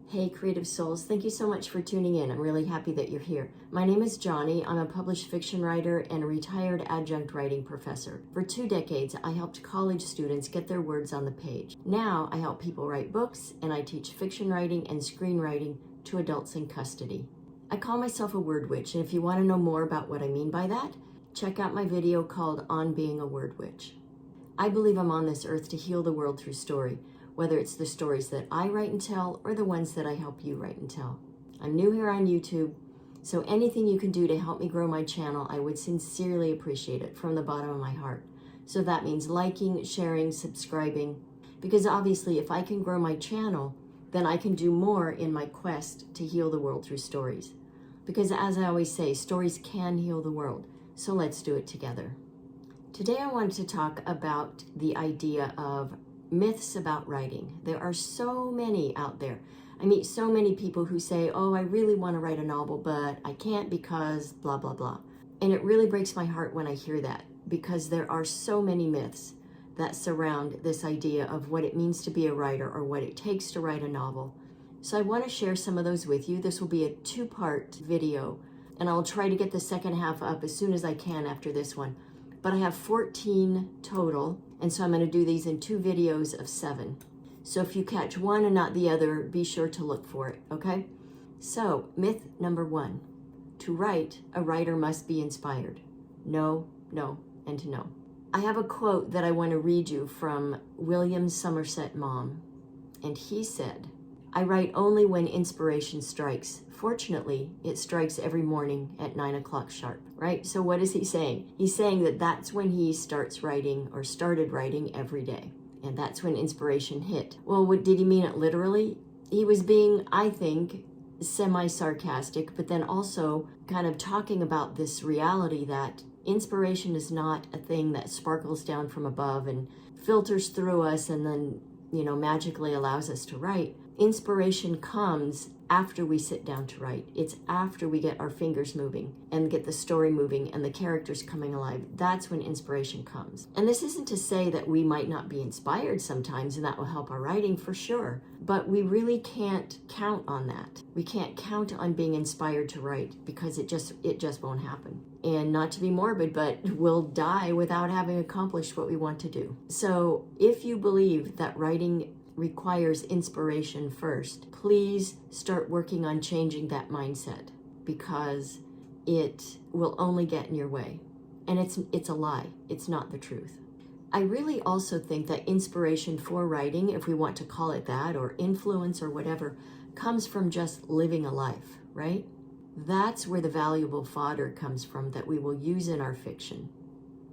Hey creative souls, thank you so much for tuning in. I'm really happy that you're here. My name is Johnny. I'm a published fiction writer and a retired adjunct writing professor. For 2 decades, I helped college students get their words on the page. Now I help people write books, and I teach fiction writing and screenwriting to adults in custody. I call myself a word witch, and if you want to know more about what I mean by that, check out my video called On Being a Word Witch. I believe I'm on this earth to heal the world through story, whether it's the stories that I write and tell or the ones that I help you write and tell. I'm new here on YouTube, so anything you can do to help me grow my channel, I would sincerely appreciate it from the bottom of my heart. So that means liking, sharing, subscribing, because obviously if I can grow my channel, then I can do more in my quest to heal the world through stories. Because as I always say, stories can heal the world, so let's do it together. Today I wanted to talk about the idea of myths about writing. There are so many out there. I meet so many people who say, oh, I really want to write a novel, but I can't because blah, blah, blah. And it really breaks my heart when I hear that, because there are so many myths that surround this idea of what it means to be a writer or what it takes to write a novel. So I want to share some of those with you. This will be a 2-part video, and I'll try to get the second half up as soon as I can after this one. But I have 14 total, and so I'm going to do these in 2 videos of 7. So if you catch one and not the other, be sure to look for it, okay? So, myth number 1. To write, a writer must be inspired. No, no, and no. I have a quote that I want to read you from William Somerset Maugham, and he said, I write only when inspiration strikes. Fortunately, it strikes every morning at 9 o'clock sharp, right? So what is he saying? He's saying that that's when he starts writing or started writing every day. And that's when inspiration hit. Well, did he mean it literally? He was being, I think, semi-sarcastic, but then also kind of talking about this reality that inspiration is not a thing that sparkles down from above and filters through us and then, magically allows us to write. Inspiration comes after we sit down to write. It's after we get our fingers moving and get the story moving and the characters coming alive. That's when inspiration comes. And this isn't to say that we might not be inspired sometimes and that will help our writing for sure, but we really can't count on that. We can't count on being inspired to write because it just won't happen. And not to be morbid, but we'll die without having accomplished what we want to do. So if you believe that writing requires inspiration first, please start working on changing that mindset, because it will only get in your way. And it's a lie. It's not the truth. I really also think that inspiration for writing, if we want to call it that, or influence or whatever, comes from just living a life, right? That's where the valuable fodder comes from that we will use in our fiction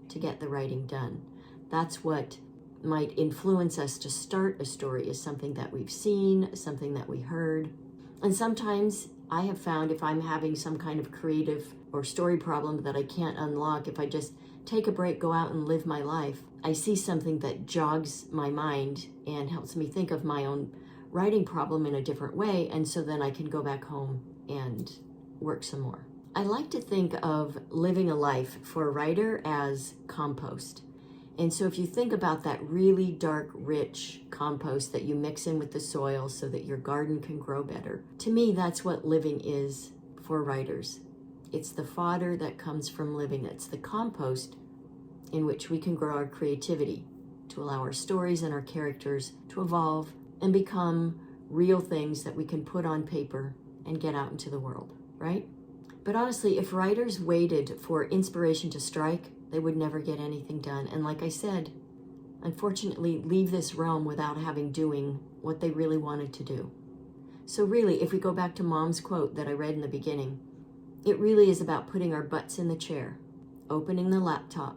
to get the writing done. That's what might influence us to start a story, is something that we've seen, something that we heard. And sometimes I have found if I'm having some kind of creative or story problem that I can't unlock, if I just take a break, go out and live my life, I see something that jogs my mind and helps me think of my own writing problem in a different way, and so then I can go back home and work some more. I like to think of living a life for a writer as compost. And so if you think about that really dark, rich compost that you mix in with the soil so that your garden can grow better, to me, that's what living is for writers. It's the fodder that comes from living. It's the compost in which we can grow our creativity to allow our stories and our characters to evolve and become real things that we can put on paper and get out into the world, right? But honestly, if writers waited for inspiration to strike, they would never get anything done. And like I said, unfortunately, leave this realm without doing what they really wanted to do. So really, if we go back to Mom's quote that I read in the beginning, it really is about putting our butts in the chair, opening the laptop,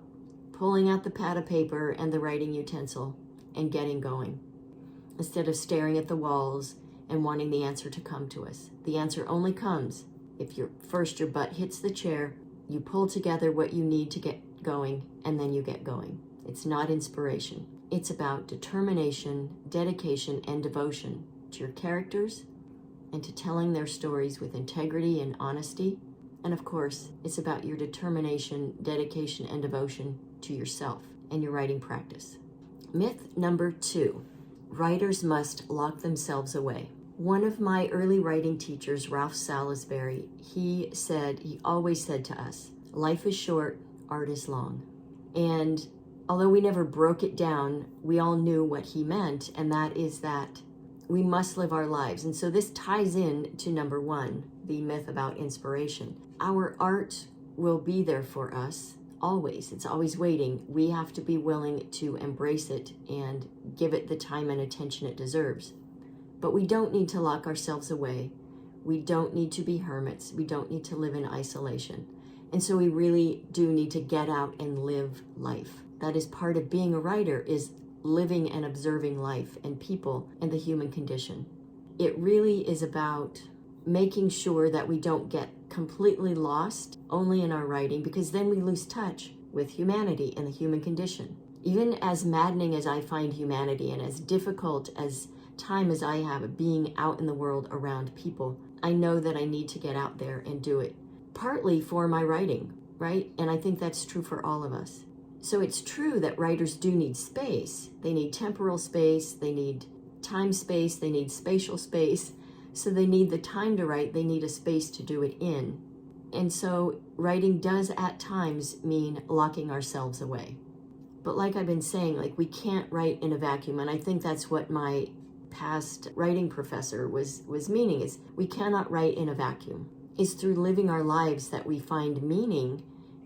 pulling out the pad of paper and the writing utensil, and getting going, instead of staring at the walls and wanting the answer to come to us. The answer only comes if your butt hits the chair, you pull together what you need to get going, and then you get going. It's not inspiration. It's about determination, dedication, and devotion to your characters and to telling their stories with integrity and honesty. And of course, it's about your determination, dedication, and devotion to yourself and your writing practice. Myth number 2, writers must lock themselves away. One of my early writing teachers, Ralph Salisbury, he always said to us, life is short, art is long. And although we never broke it down, we all knew what he meant, and that is that we must live our lives. And so this ties in to number one, the myth about inspiration. Our art will be there for us always. It's always waiting. We have to be willing to embrace it and give it the time and attention it deserves. But we don't need to lock ourselves away. We don't need to be hermits. We don't need to live in isolation. And so we really do need to get out and live life. That is part of being a writer, is living and observing life and people and the human condition. It really is about making sure that we don't get completely lost only in our writing, because then we lose touch with humanity and the human condition. Even as maddening as I find humanity and as difficult as time as I have of being out in the world around people, I know that I need to get out there and do it, partly for my writing, right? And I think that's true for all of us. So it's true that writers do need space. They need temporal space, they need time space, they need spatial space. So they need the time to write, they need a space to do it in. And so writing does at times mean locking ourselves away. But like I've been saying, like, we can't write in a vacuum. And I think that's what my past writing professor was meaning, is we cannot write in a vacuum. It's through living our lives that we find meaning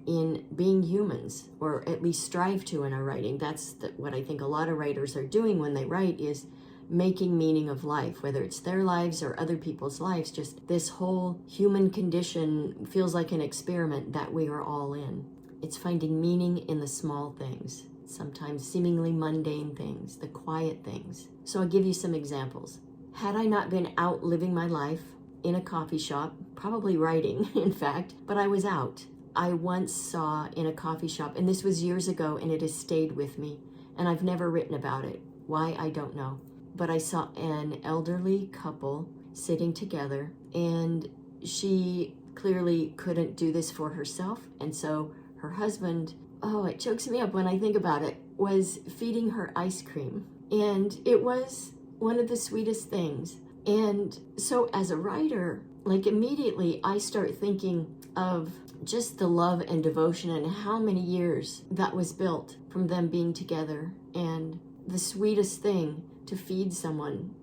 in being humans, or at least strive to in our writing. That's what I think a lot of writers are doing when they write, is making meaning of life, whether it's their lives or other people's lives. Just this whole human condition feels like an experiment that we are all in. It's finding meaning in the small things, sometimes seemingly mundane things, the quiet things. So I'll give you some examples. Had I not been out living my life in a coffee shop, probably writing, in fact, but I was out. I once saw in a coffee shop, and this was years ago, and it has stayed with me, and I've never written about it. Why, I don't know. But I saw an elderly couple sitting together, and she clearly couldn't do this for herself. And so her husband, oh, it chokes me up when I think about it, was feeding her ice cream. And it was one of the sweetest things. And so as a writer, like, immediately I start thinking of just the love and devotion and how many years that was built from them being together. And the sweetest thing to feed someone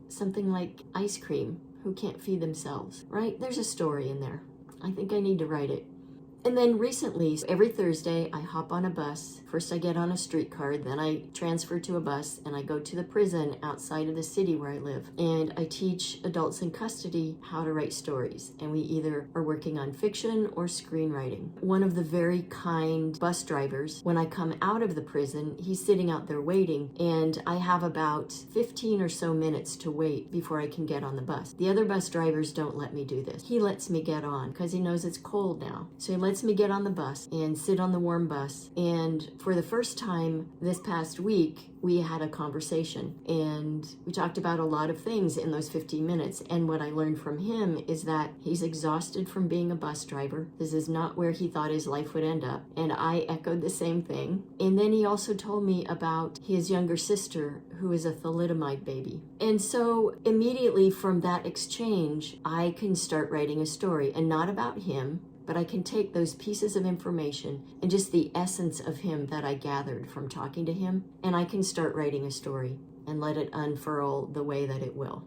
something like ice cream who can't feed themselves, right? There's a story in there. I think I need to write it. And then recently, every Thursday, I hop on a bus. First I get on a streetcar, then I transfer to a bus, and I go to the prison outside of the city where I live. And I teach adults in custody how to write stories. And we either are working on fiction or screenwriting. One of the very kind bus drivers, when I come out of the prison, he's sitting out there waiting, and I have about 15 or so minutes to wait before I can get on the bus. The other bus drivers don't let me do this. He lets me get on because he knows it's cold now. So he lets me get on the bus and sit on the warm bus. And for the first time this past week, we had a conversation, and we talked about a lot of things in those 15 minutes. And what I learned from him is that he's exhausted from being a bus driver. This is not where he thought his life would end up. And I echoed the same thing. And then he also told me about his younger sister, who is a thalidomide baby. And so immediately from that exchange, I can start writing a story, and not about him, but I can take those pieces of information and just the essence of him that I gathered from talking to him, and I can start writing a story and let it unfurl the way that it will,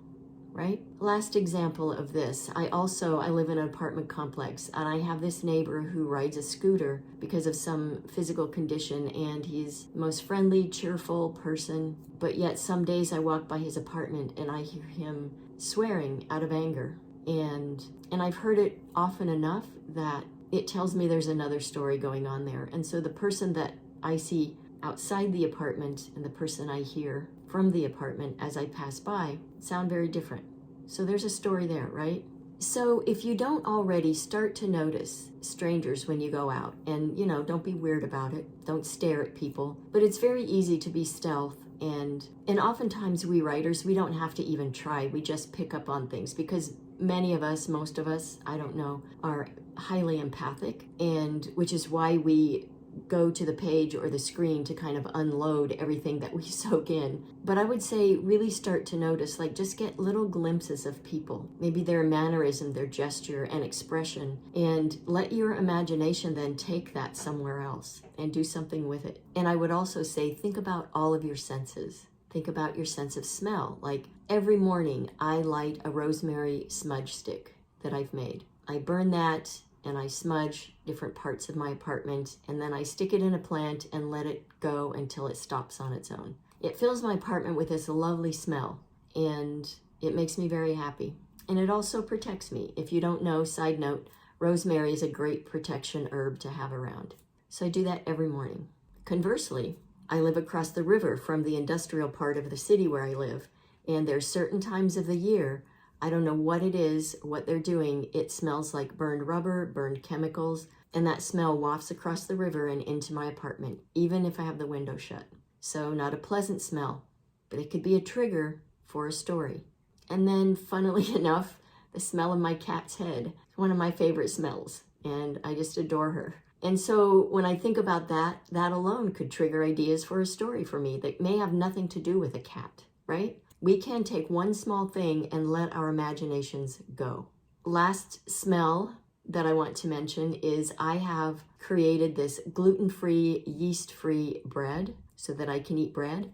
right? Last example of this, I live in an apartment complex, and I have this neighbor who rides a scooter because of some physical condition, and he's the most friendly, cheerful person, but yet some days I walk by his apartment and I hear him swearing out of anger. And I've heard it often enough that it tells me there's another story going on there. And so the person that I see outside the apartment and the person I hear from the apartment as I pass by sound very different. So there's a story there, right? So if you don't already, start to notice strangers when you go out, and, don't be weird about it. Don't stare at people. But it's very easy to be stealth. And oftentimes we writers, we don't have to even try. We just pick up on things because many of us, most of us, I don't know, are highly empathic, and which is why we go to the page or the screen to kind of unload everything that we soak in. But I would say really start to notice, like just get little glimpses of people, maybe their mannerism, their gesture and expression, and let your imagination then take that somewhere else and do something with it. And I would also say, think about all of your senses. Think about your sense of smell. Like every morning I light a rosemary smudge stick that I've made. I burn that and I smudge different parts of my apartment, and then I stick it in a plant and let it go until it stops on its own. It fills my apartment with this lovely smell, and it makes me very happy. And it also protects me. If you don't know, side note, rosemary is a great protection herb to have around. So I do that every morning. Conversely, I live across the river from the industrial part of the city where I live, and there's certain times of the year, I don't know what it is, what they're doing. It smells like burned rubber, burned chemicals, and that smell wafts across the river and into my apartment, even if I have the window shut. So not a pleasant smell, but it could be a trigger for a story. And then, funnily enough, the smell of my cat's head is one of my favorite smells, and I just adore her. And so when I think about that, that alone could trigger ideas for a story for me that may have nothing to do with a cat, right? We can take one small thing and let our imaginations go. Last smell that I want to mention is I have created this gluten-free, yeast-free bread so that I can eat bread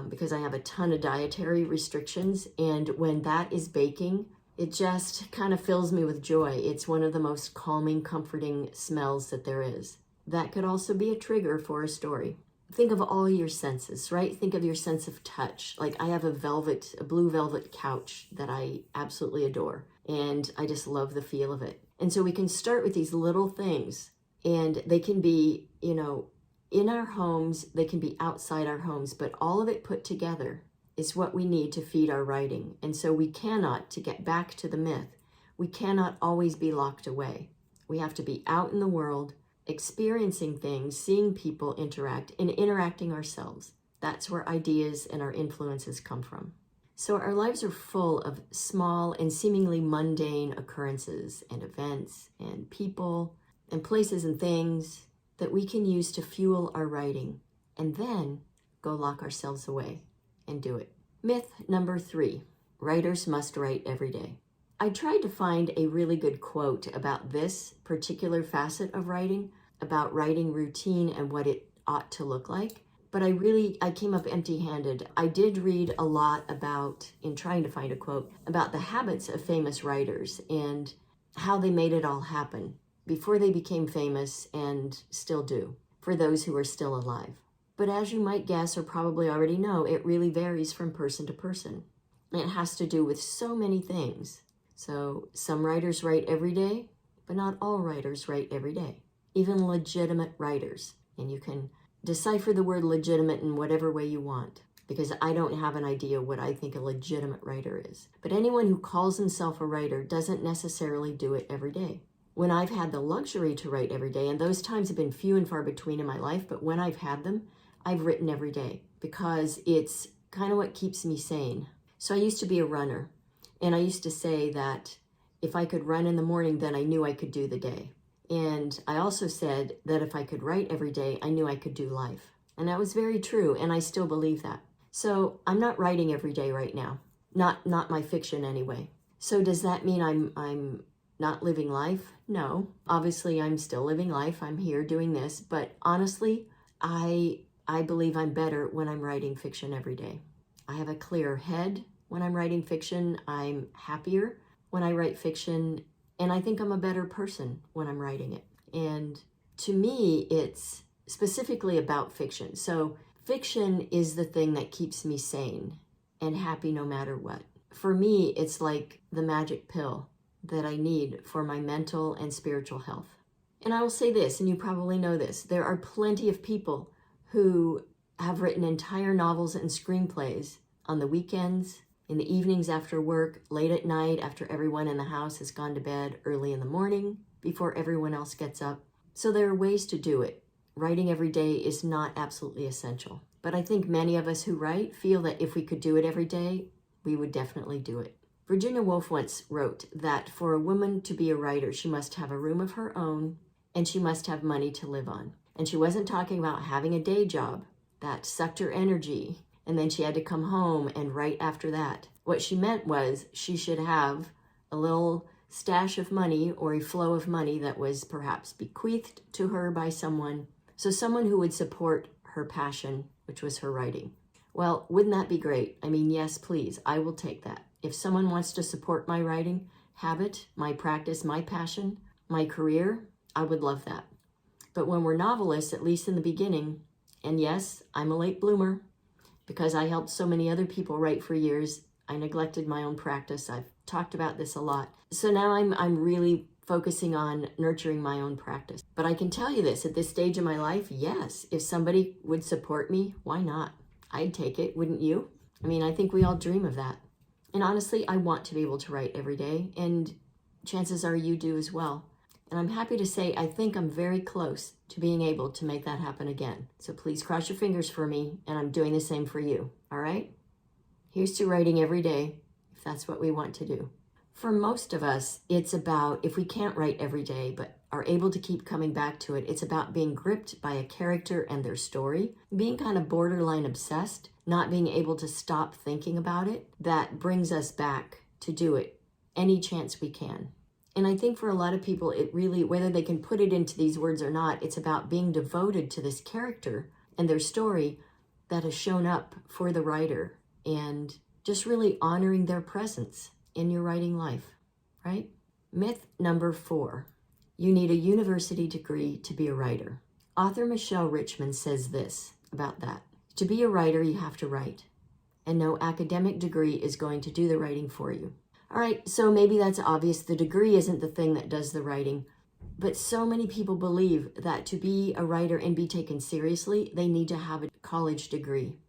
because I have a ton of dietary restrictions. And when that is baking, it just kind of fills me with joy. It's one of the most calming, comforting smells that there is. That could also be a trigger for a story. Think of all your senses, right? Think of your sense of touch. Like I have a blue velvet couch that I absolutely adore, and I just love the feel of it. And so we can start with these little things, and they can be, in our homes, they can be outside our homes, but all of it put together is what we need to feed our writing. And so we cannot, to get back to the myth, we cannot always be locked away. We have to be out in the world, experiencing things, seeing people interact, and interacting ourselves. That's where ideas and our influences come from. So our lives are full of small and seemingly mundane occurrences and events and people and places and things that we can use to fuel our writing, and then go lock ourselves away and do it. Myth number 3, writers must write every day. I tried to find a really good quote about this particular facet of writing, about writing routine and what it ought to look like, but I came up empty-handed. I did read a lot about, in trying to find a quote, about the habits of famous writers and how they made it all happen before they became famous and still do, for those who are still alive. But as you might guess or probably already know, it really varies from person to person. It has to do with so many things. So some writers write every day, but not all writers write every day, even legitimate writers. And you can decipher the word legitimate in whatever way you want, because I don't have an idea what I think a legitimate writer is. But anyone who calls himself a writer doesn't necessarily do it every day. When I've had the luxury to write every day, and those times have been few and far between in my life, but when I've had them, I've written every day because it's kind of what keeps me sane. So I used to be a runner, and I used to say that if I could run in the morning, then I knew I could do the day. And I also said that if I could write every day, I knew I could do life. And that was very true, and I still believe that. So I'm not writing every day right now, not my fiction anyway. So does that mean I'm not living life? No, obviously I'm still living life. I'm here doing this, but honestly, I believe I'm better when I'm writing fiction every day. I have a clearer head when I'm writing fiction. I'm happier when I write fiction, and I think I'm a better person when I'm writing it. And to me, it's specifically about fiction. So fiction is the thing that keeps me sane and happy no matter what. For me, it's like the magic pill that I need for my mental and spiritual health. And I will say this, and you probably know this, there are plenty of people who have written entire novels and screenplays on the weekends, in the evenings after work, late at night after everyone in the house has gone to bed, early in the morning before everyone else gets up. So there are ways to do it. Writing every day is not absolutely essential. But I think many of us who write feel that if we could do it every day, we would definitely do it. Virginia Woolf once wrote that for a woman to be a writer, she must have a room of her own and she must have money to live on. And she wasn't talking about having a day job that sucked her energy, and then she had to come home and write after that. What she meant was she should have a little stash of money or a flow of money that was perhaps bequeathed to her by someone. So someone who would support her passion, which was her writing. Well, wouldn't that be great? I mean, yes, please, I will take that. If someone wants to support my writing habit, my practice, my passion, my career, I would love that. But when we're novelists, at least in the beginning, and yes, I'm a late bloomer because I helped so many other people write for years, I neglected my own practice. I've talked about this a lot. So now I'm really focusing on nurturing my own practice. But I can tell you this, at this stage of my life, yes, if somebody would support me, why not? I'd take it, wouldn't you? I mean, I think we all dream of that. And honestly, I want to be able to write every day, and chances are you do as well. And I'm happy to say I think I'm very close to being able to make that happen again. So please cross your fingers for me, and I'm doing the same for you, all right? Here's to writing every day, if that's what we want to do. For most of us, it's about, if we can't write every day, but are able to keep coming back to it, it's about being gripped by a character and their story, being kind of borderline obsessed, not being able to stop thinking about it. That brings us back to do it any chance we can. And I think for a lot of people, it really, whether they can put it into these words or not, it's about being devoted to this character and their story that has shown up for the writer, and just really honoring their presence in your writing life, right? Myth number 4, you need a university degree to be a writer. Author Michelle Richmond says this about that. To be a writer, you have to write, and no academic degree is going to do the writing for you. All right, so maybe that's obvious. The degree isn't the thing that does the writing, but so many people believe that to be a writer and be taken seriously, they need to have a college degree.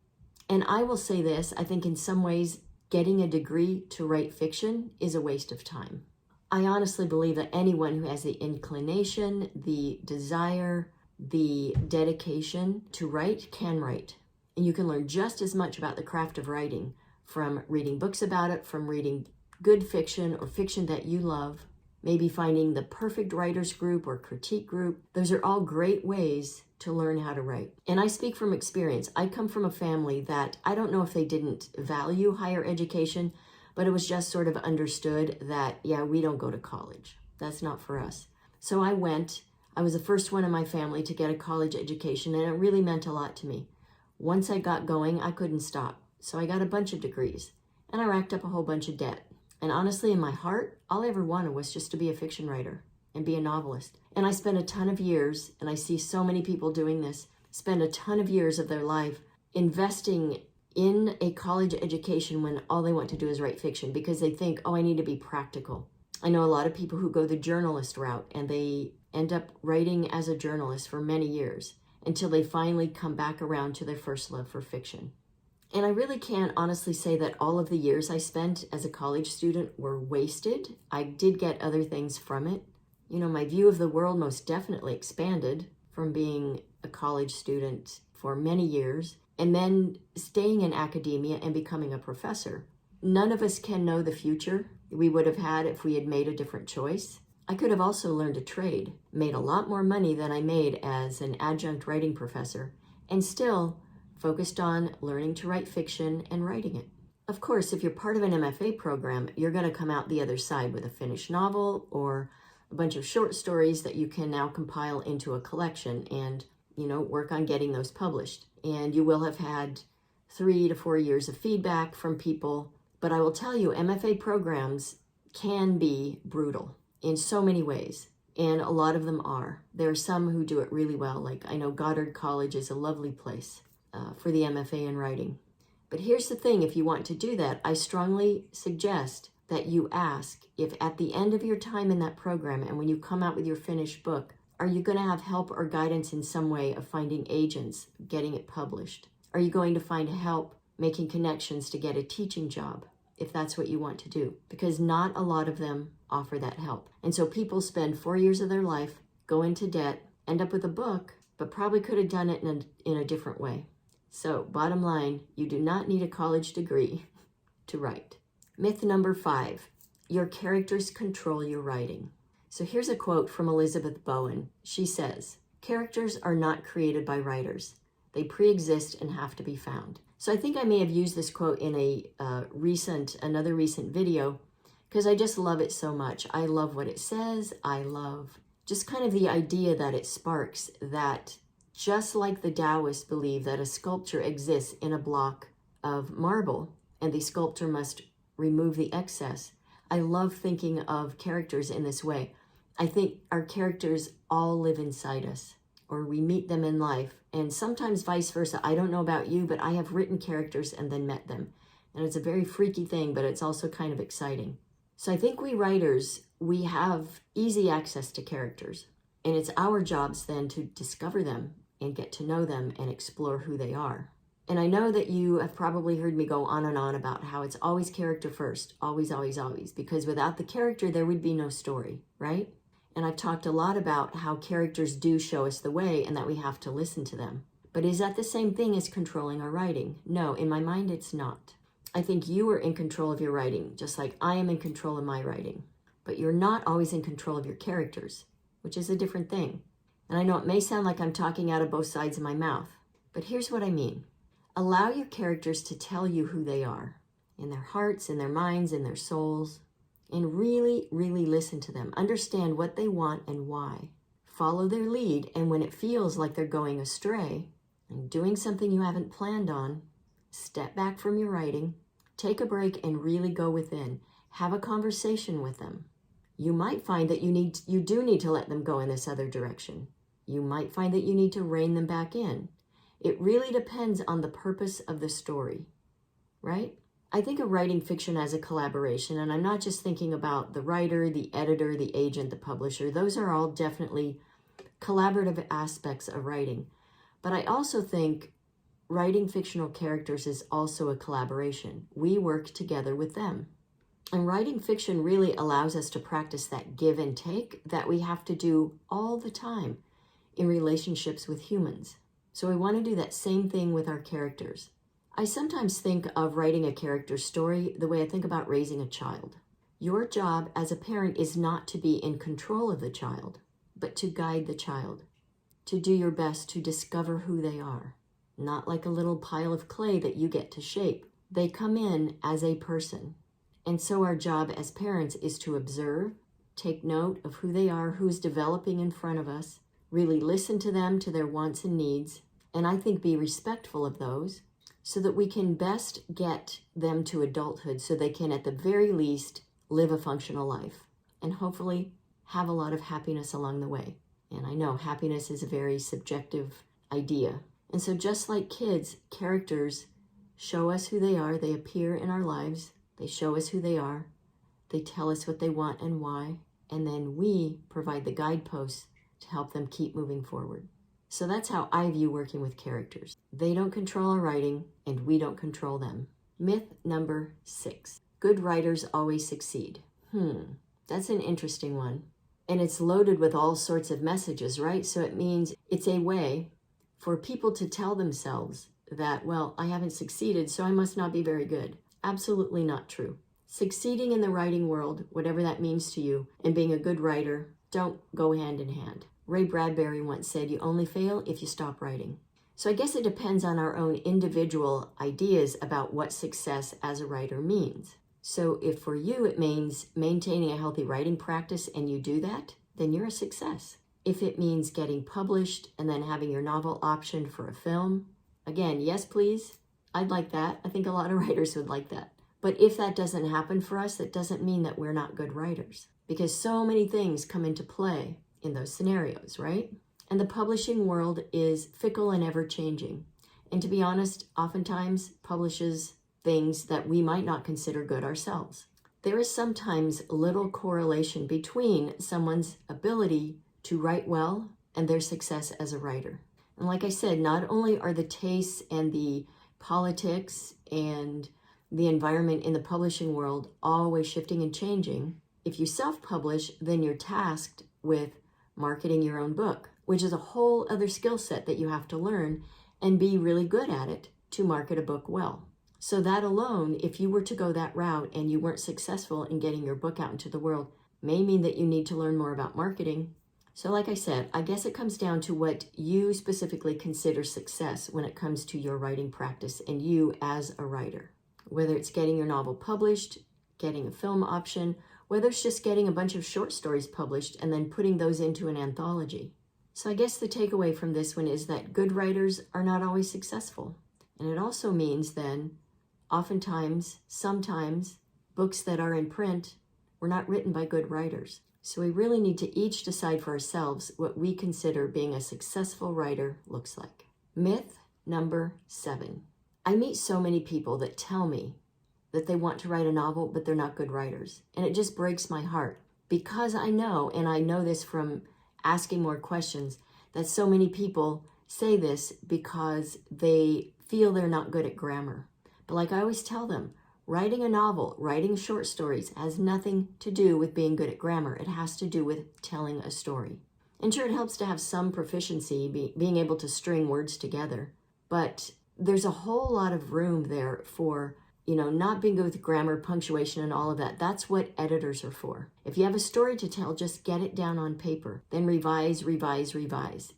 And I will say this, I think in some ways, getting a degree to write fiction is a waste of time. I honestly believe that anyone who has the inclination, the desire, the dedication to write can write. And you can learn just as much about the craft of writing from reading books about it, from reading good fiction or fiction that you love, maybe finding the perfect writers group or critique group. Those are all great ways to learn how to write. And I speak from experience. I come from a family that, I don't know if they didn't value higher education, but it was just sort of understood that, yeah, we don't go to college. That's not for us. So I went. I was the first one in my family to get a college education, and it really meant a lot to me. Once I got going, I couldn't stop. So I got a bunch of degrees, and I racked up a whole bunch of debt. And honestly, in my heart, all I ever wanted was just to be a fiction writer and be a novelist. And I spent a ton of years, and I see so many people doing this, spend a ton of years of their life investing in a college education when all they want to do is write fiction because they think, oh, I need to be practical. I know a lot of people who go the journalist route, and they end up writing as a journalist for many years until they finally come back around to their first love for fiction. And I really can't honestly say that all of the years I spent as a college student were wasted. I did get other things from it. You know, my view of the world most definitely expanded from being a college student for many years and then staying in academia and becoming a professor. None of us can know the future we would have had if we had made a different choice. I could have also learned a trade, made a lot more money than I made as an adjunct writing professor, and still focused on learning to write fiction and writing it. Of course, if you're part of an MFA program, you're going to come out the other side with a finished novel or a bunch of short stories that you can now compile into a collection and, work on getting those published. And you will have had 3 to 4 years of feedback from people. But I will tell you, MFA programs can be brutal in so many ways. And a lot of them are. There are some who do it really well. Like I know Goddard College is a lovely place for the MFA in writing. But here's the thing, if you want to do that, I strongly suggest that you ask if at the end of your time in that program and when you come out with your finished book, are you going to have help or guidance in some way of finding agents, getting it published? Are you going to find help making connections to get a teaching job, if that's what you want to do? Because not a lot of them offer that help. And so people spend 4 years of their life, go into debt, end up with a book, but probably could have done it in a different way. So bottom line, you do not need a college degree to write. Myth number 5, your characters control your writing. So here's a quote from Elizabeth Bowen. She says, Characters are not created by writers. They pre-exist and have to be found. So I think I may have used this quote in another recent video, because I just love it so much. I love what it says. I love just kind of the idea that it sparks that just like the Taoists believe that a sculpture exists in a block of marble and the sculptor must remove the excess, I love thinking of characters in this way. I think our characters all live inside us, or we meet them in life, and sometimes vice versa. I don't know about you, but I have written characters and then met them. And it's a very freaky thing, but it's also kind of exciting. So I think we writers, we have easy access to characters, and it's our jobs then to discover them and get to know them and explore who they are. And I know that you have probably heard me go on and on about how it's always character first, always, always, always, because without the character, there would be no story, right? And I've talked a lot about how characters do show us the way and that we have to listen to them. But is that the same thing as controlling our writing? No, in my mind, it's not. I think you are in control of your writing, just like I am in control of my writing. But you're not always in control of your characters, which is a different thing. And I know it may sound like I'm talking out of both sides of my mouth, but here's what I mean. Allow your characters to tell you who they are, in their hearts, in their minds, in their souls, and really, really listen to them. Understand what they want and why. Follow their lead, and when it feels like they're going astray and doing something you haven't planned on, step back from your writing, take a break, and really go within. Have a conversation with them. You might find that you do need to let them go in this other direction. You might find that you need to rein them back in. It really depends on the purpose of the story, right? I think of writing fiction as a collaboration, and I'm not just thinking about the writer, the editor, the agent, the publisher. Those are all definitely collaborative aspects of writing. But I also think writing fictional characters is also a collaboration. We work together with them. And writing fiction really allows us to practice that give and take that we have to do all the time in relationships with humans. So we want to do that same thing with our characters. I sometimes think of writing a character story the way I think about raising a child. Your job as a parent is not to be in control of the child, but to guide the child, to do your best to discover who they are, not like a little pile of clay that you get to shape. They come in as a person. And so our job as parents is to observe, take note of who they are, who's developing in front of us, really listen to them, to their wants and needs, and I think be respectful of those so that we can best get them to adulthood so they can, at the very least, live a functional life and hopefully have a lot of happiness along the way. And I know happiness is a very subjective idea. And so just like kids, characters show us who they are. They appear in our lives. They show us who they are. They tell us what they want and why. And then we provide the guideposts to help them keep moving forward. So that's how I view working with characters. They don't control our writing, and we don't control them. Myth number 6. Good writers always succeed. That's an interesting one. And it's loaded with all sorts of messages, right? So it means it's a way for people to tell themselves that, well, I haven't succeeded, so I must not be very good. Absolutely not true. Succeeding in the writing world, whatever that means to you, and being a good writer don't go hand in hand. Ray Bradbury once said, you only fail if you stop writing. So I guess it depends on our own individual ideas about what success as a writer means. So if for you it means maintaining a healthy writing practice and you do that, then you're a success. If it means getting published and then having your novel optioned for a film, again, yes, please. I'd like that. I think a lot of writers would like that. But if that doesn't happen for us, that doesn't mean that we're not good writers, because so many things come into play in those scenarios, right? And the publishing world is fickle and ever-changing. And to be honest, oftentimes publishes things that we might not consider good ourselves. There is sometimes little correlation between someone's ability to write well and their success as a writer. And like I said, not only are the tastes and the politics and the environment in the publishing world always shifting and changing, if you self-publish, then you're tasked with marketing your own book, which is a whole other skill set that you have to learn and be really good at it to market a book well. So that alone, if you were to go that route and you weren't successful in getting your book out into the world, may mean that you need to learn more about marketing So like I said, I guess it comes down to what you specifically consider success when it comes to your writing practice and you as a writer. Whether it's getting your novel published, getting a film option, whether it's just getting a bunch of short stories published and then putting those into an anthology. So I guess the takeaway from this one is that good writers are not always successful. And it also means then, oftentimes, sometimes, books that are in print were not written by good writers. So we really need to each decide for ourselves what we consider being a successful writer looks like. Myth number 7. I meet so many people that tell me that they want to write a novel, but they're not good writers. And it just breaks my heart because I know, and I know this from asking more questions, that so many people say this because they feel they're not good at grammar. But like I always tell them, writing a novel, writing short stories has nothing to do with being good at grammar. It has to do with telling a story. And sure, it helps to have some proficiency, being able to string words together. But there's a whole lot of room there for, not being good with grammar, punctuation, and all of that. That's what editors are for. If you have a story to tell, just get it down on paper. Then revise,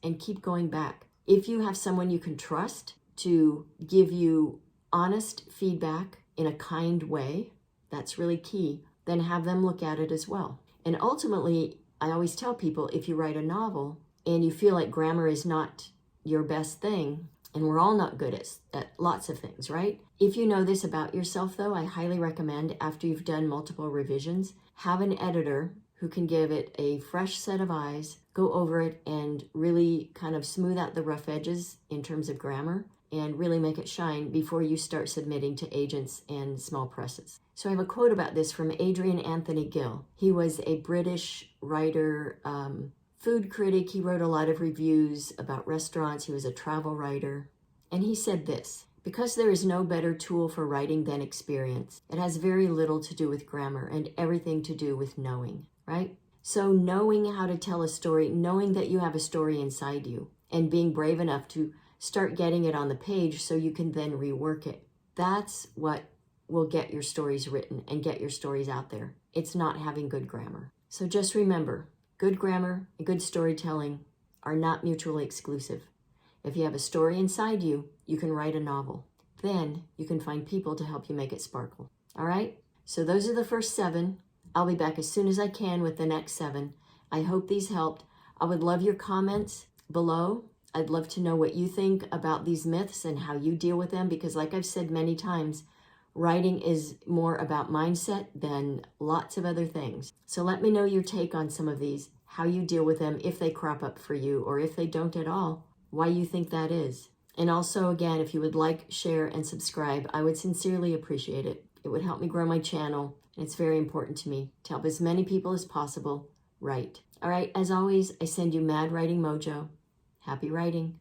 and keep going back. If you have someone you can trust to give you honest feedback in a kind way, that's really key, then have them look at it as well. And ultimately, I always tell people, if you write a novel and you feel like grammar is not your best thing, and we're all not good at lots of things, right? If you know this about yourself, though, I highly recommend, after you've done multiple revisions, have an editor who can give it a fresh set of eyes, go over it, and really kind of smooth out the rough edges in terms of grammar, and really make it shine before you start submitting to agents and small presses. So I have a quote about this from Adrian Anthony Gill. He was a British writer, food critic. He wrote a lot of reviews about restaurants. He was a travel writer. And he said this: because there is no better tool for writing than experience, it has very little to do with grammar and everything to do with knowing, right? So knowing how to tell a story, knowing that you have a story inside you, and being brave enough to start getting it on the page so you can then rework it. That's what will get your stories written and get your stories out there. It's not having good grammar. So just remember, good grammar and good storytelling are not mutually exclusive. If you have a story inside you, you can write a novel. Then you can find people to help you make it sparkle. All right? So those are the first 7. I'll be back as soon as I can with the next 7. I hope these helped. I would love your comments below. I'd love to know what you think about these myths and how you deal with them, because like I've said many times, writing is more about mindset than lots of other things. So let me know your take on some of these, how you deal with them if they crop up for you, or if they don't at all, why you think that is. And also, again, if you would like, share, and subscribe, I would sincerely appreciate it. It would help me grow my channel, and it's very important to me to help as many people as possible write. All right, as always, I send you mad writing mojo. Happy writing.